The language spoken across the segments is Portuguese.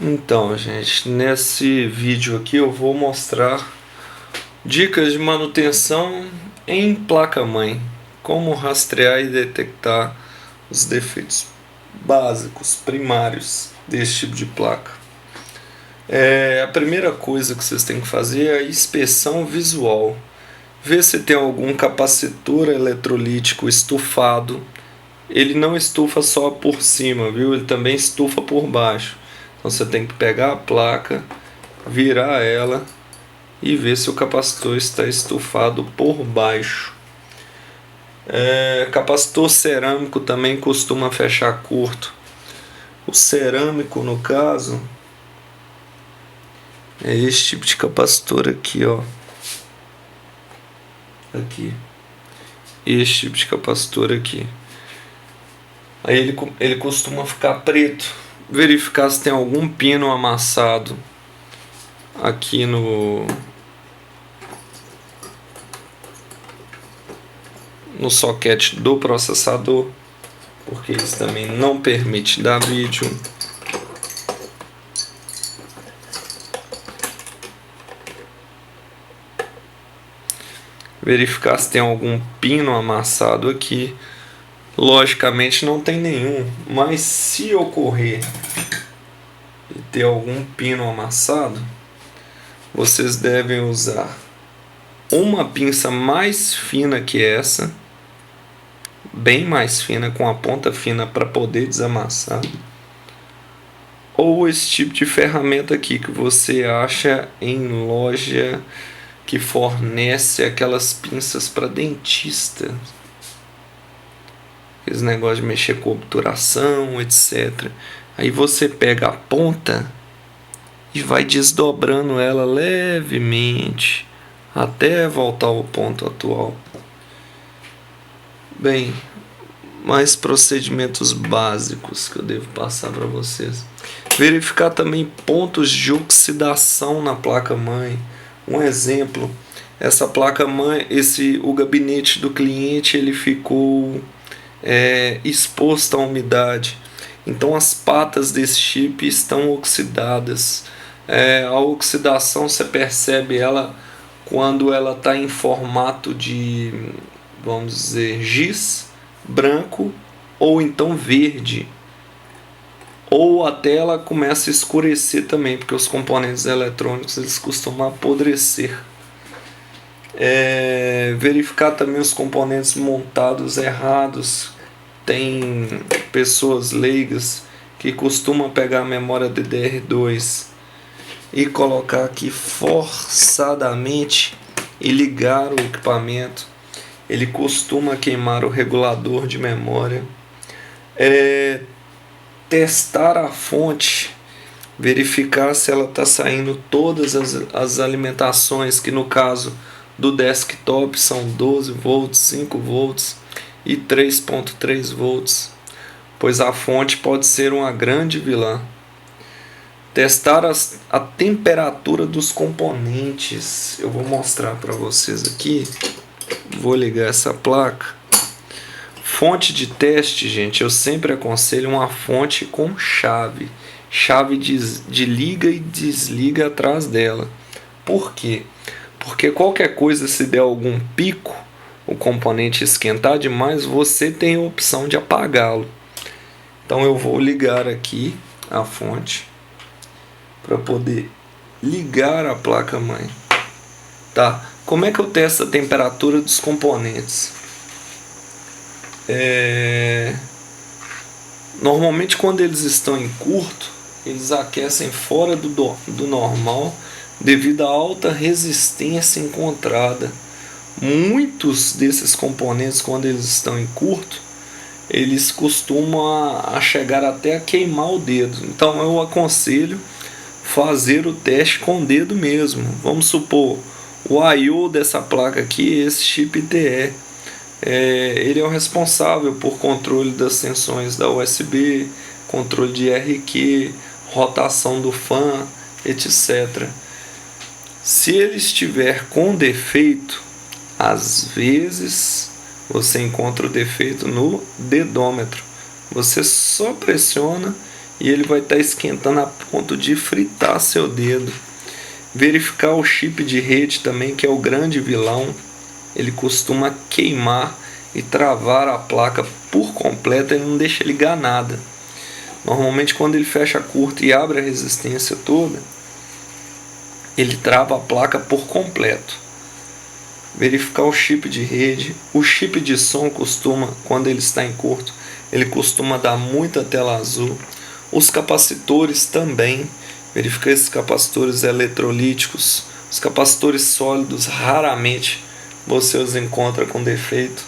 Então, gente, nesse vídeo aqui eu vou mostrar dicas de manutenção em placa-mãe, como rastrear e detectar os defeitos básicos, primários desse tipo de placa. A primeira coisa que vocês têm que fazer é a inspeção visual. Ver se tem algum capacitor eletrolítico estufado. Ele não estufa só por cima, viu? Ele também estufa por baixo. Então você tem que pegar a placa, virar ela e ver se o capacitor está estufado por baixo. Capacitor cerâmico também costuma fechar curto. O cerâmico, no caso, é esse tipo de capacitor aqui, ó. Aqui. Esse tipo de capacitor aqui. Aí ele costuma ficar preto. Verificar se tem algum pino amassado aqui no soquete do processador, porque isso também não permite dar vídeo. Verificar se tem algum pino amassado aqui. Logicamente não tem nenhum, mas se ocorrer e ter algum pino amassado, vocês devem usar uma pinça mais fina que essa, bem mais fina, com a ponta fina para poder desamassar, ou esse tipo de ferramenta aqui que você acha em loja que fornece aquelas pinças para dentista. Esse negócio de mexer com obturação, etc. Aí você pega a ponta e vai desdobrando ela levemente até voltar ao ponto atual. Bem, mais procedimentos básicos que eu devo passar para vocês. Verificar também pontos de oxidação na placa-mãe. Um exemplo, essa placa-mãe, o gabinete do cliente, ele ficou exposto à umidade, então as patas desse chip estão oxidadas. A oxidação você percebe ela quando ela está em formato de, vamos dizer, giz branco ou então verde, ou até ela começa a escurecer também, porque os componentes eletrônicos eles costumam apodrecer. Verificar também os componentes montados errados. Tem pessoas leigas que costumam pegar a memória DDR2 e colocar aqui forçadamente e ligar o equipamento. Ele costuma queimar o regulador de memória. Testar a fonte, verificar se ela está saindo todas as alimentações, que no caso do desktop são 12 volts, 5 volts e 3.3 volts, pois a fonte pode ser uma grande vilã. Testar a temperatura dos componentes. Eu vou mostrar para vocês aqui. Vou ligar essa placa. Fonte de teste, gente, eu sempre aconselho uma fonte com chave de liga e desliga atrás dela. Por quê? Porque qualquer coisa, se der algum pico, o componente esquentar demais, você tem a opção de apagá-lo. Então eu vou ligar aqui a fonte para poder ligar a placa-mãe. Tá? Como é que eu testo a temperatura dos componentes? Normalmente quando eles estão em curto, eles aquecem fora do normal devido à alta resistência encontrada. Muitos desses componentes, quando eles estão em curto, eles costumam a chegar até a queimar o dedo. Então eu aconselho fazer o teste com o dedo mesmo. Vamos supor, o I/O dessa placa aqui, esse chip ITE, ele é o responsável por controle das tensões da USB, controle de RQ, rotação do fan, etc. Se ele estiver com defeito, às vezes você encontra o defeito no dedômetro. Você só pressiona e ele vai estar esquentando a ponto de fritar seu dedo. Verificar o chip de rede também, que é o grande vilão. Ele costuma queimar e travar a placa por completo, ele não deixa ligar nada. Normalmente quando ele fecha curto e abre a resistência toda, ele trava a placa por completo. Verificar o chip de rede. O chip de som costuma, quando ele está em curto, ele costuma dar muita tela azul. Os capacitores também. Verificar esses capacitores eletrolíticos. Os capacitores sólidos, raramente você os encontra com defeito.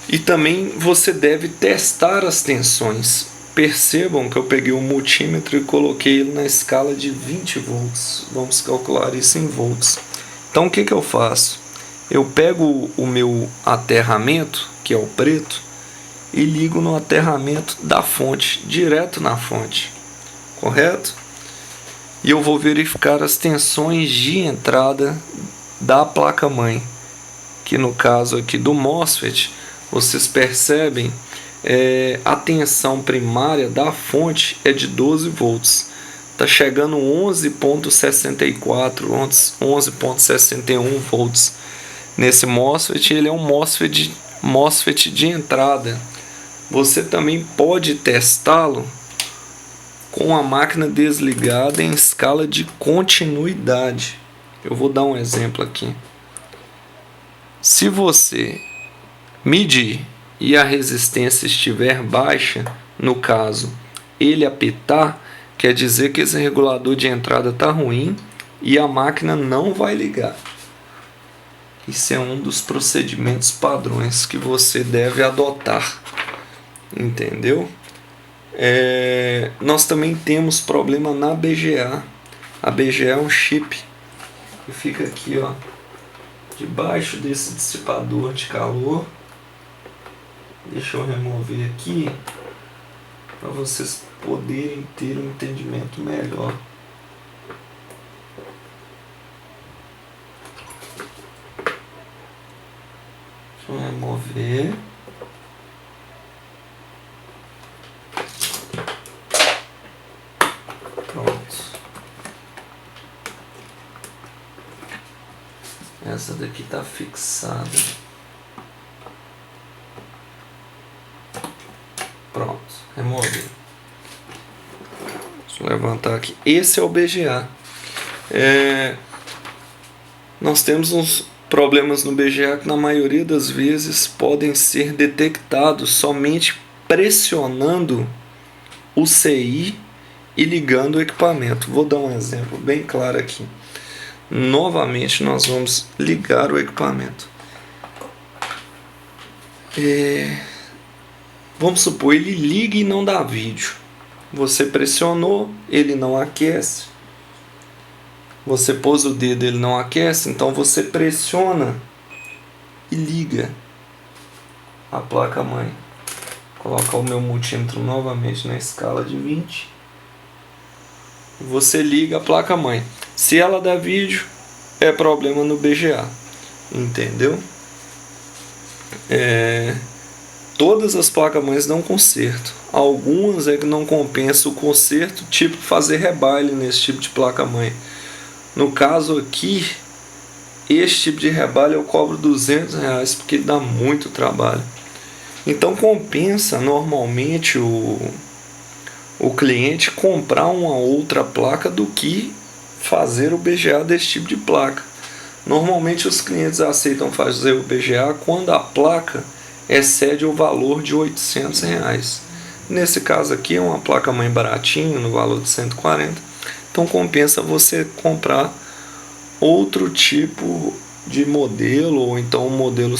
E também você deve testar as tensões. Percebam que eu peguei o multímetro e coloquei ele na escala de 20 volts. Vamos calcular isso em volts. Então o que eu faço? Eu pego o meu aterramento, que é o preto, e ligo no aterramento da fonte, direto na fonte. Correto? E eu vou verificar as tensões de entrada da placa-mãe, que no caso aqui do MOSFET, vocês percebem, a tensão primária da fonte é de 12 volts. Está chegando 11.64, 11.61 volts. Nesse MOSFET, ele é um MOSFET de entrada. Você também pode testá-lo com a máquina desligada em escala de continuidade. Eu vou dar um exemplo aqui. Se você medir e a resistência estiver baixa, no caso, ele apitar, quer dizer que esse regulador de entrada está ruim e a máquina não vai ligar. Isso é um dos procedimentos padrões que você deve adotar. Entendeu? Nós também temos problema na BGA. A BGA é um chip que fica aqui, ó, debaixo desse dissipador de calor. Deixa eu remover aqui para vocês poderem ter um entendimento melhor. Deixa eu remover. Pronto. Essa daqui está fixada. Pronto, remover. Deixa eu levantar aqui. Esse é o BGA. Nós temos uns problemas no BGA que na maioria das vezes podem ser detectados somente pressionando o CI e ligando o equipamento. Vou dar um exemplo bem claro aqui. Novamente nós vamos ligar o equipamento. Vamos supor, ele liga e não dá vídeo. Você pressionou, ele não aquece. Você pôs o dedo, ele não aquece. Então você pressiona e liga a placa-mãe. Vou colocar o meu multímetro novamente na escala de 20. Você liga a placa-mãe. Se ela dá vídeo, é problema no BGA. Entendeu? Todas as placas-mães dão conserto. Algumas é que não compensa o conserto, tipo fazer rebaile nesse tipo de placa-mãe. No caso aqui, esse tipo de rebaile eu cobro R$200 porque dá muito trabalho. Então compensa normalmente o cliente comprar uma outra placa do que fazer o BGA desse tipo de placa. Normalmente os clientes aceitam fazer o BGA quando a placa excede o valor de R$800. Nesse caso aqui é uma placa-mãe baratinha, no valor de 140. Então compensa você comprar outro tipo de modelo ou então um modelo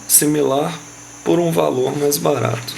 similar por um valor mais barato.